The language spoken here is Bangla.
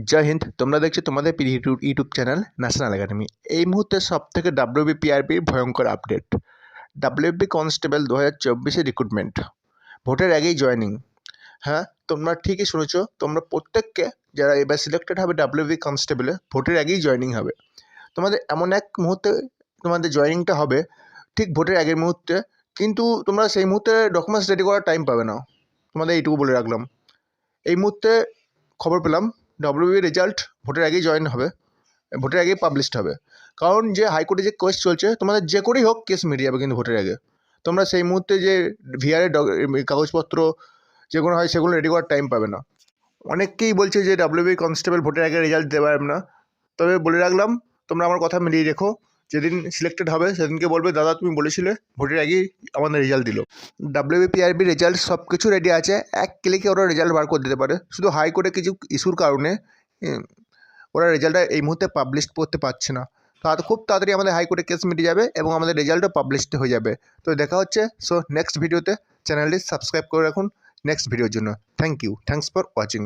জয় হিন্দ। তোমরা দেখছো তোমাদের প্রিয় ইউটিউব চ্যানেল ন্যাশনাল একাডেমি। এই মুহূর্তে সবথেকে WBPRBর ভয়ঙ্কর আপডেট। WB কনস্টেবল 2024-এর রিক্রুটমেন্ট, ভোটের আগেই জয়েনিং। হ্যাঁ, তোমরা ঠিকই শুনেছো। তোমরা প্রত্যেককে যারা এবার সিলেক্টেড হবে WB কনস্টেবলে, ভোটের আগেই জয়েনিং হবে। তোমাদের এমন এক মুহূর্তে তোমাদের জয়েনিংটা হবে, ঠিক ভোটের আগের মুহূর্তে, কিন্তু তোমরা সেই মুহূর্তে ডকুমেন্টস রেডি করার টাইম পাবে না। তোমাদের এইটুকু বলে রাখলাম। এই মুহূর্তে খবর পেলাম WBর রেজাল্ট ভোটের আগেই জয়েন হবে, ভোটের আগেই পাবলিশড হবে। কারণ যে হাইকোর্টে যে কেস চলছে, তোমাদের যে করেই হোক কেস মিটে যাবে কিন্তু ভোটের আগে। তোমরা সেই মুহূর্তে যে ভিআরের কাগজপত্র যেগুলো হয় সেগুলো রেডি করার টাইম পাবে না। অনেককেই বলছে যে WB কনস্টেবল ভোটের আগে রেজাল্ট দেওয়া যাবে না। তবে বলে রাখলাম, তোমরা আমার কথা মিলিয়ে রেখো। যেদিন সিলেক্টেড হবে সেদিনকে বলবে, দাদা তুমি বলেছিলে, ভোটের আগেই আমাদের রেজাল্ট দিল। WBPRB রেজাল্ট সব কিছু রেডি আছে, এক ক্লিকে ওরা রেজাল্ট বার করে দিতে পারে। শুধু হাইকোর্টে কিছু ইস্যুর কারণে ওরা রেজাল্টটা এই মুহূর্তে পাবলিশ করতে পারছে না। খুব তাড়াতাড়ি আমাদের হাইকোর্টে কেস মিটে যাবে এবং আমাদের রেজাল্টও পাবলিশড হয়ে যাবে। তো দেখা হচ্ছে নেক্সট ভিডিওতে। চ্যানেলটি সাবস্ক্রাইব করে রাখুন নেক্সট ভিডিওর জন্য। Thank you, thanks for watching.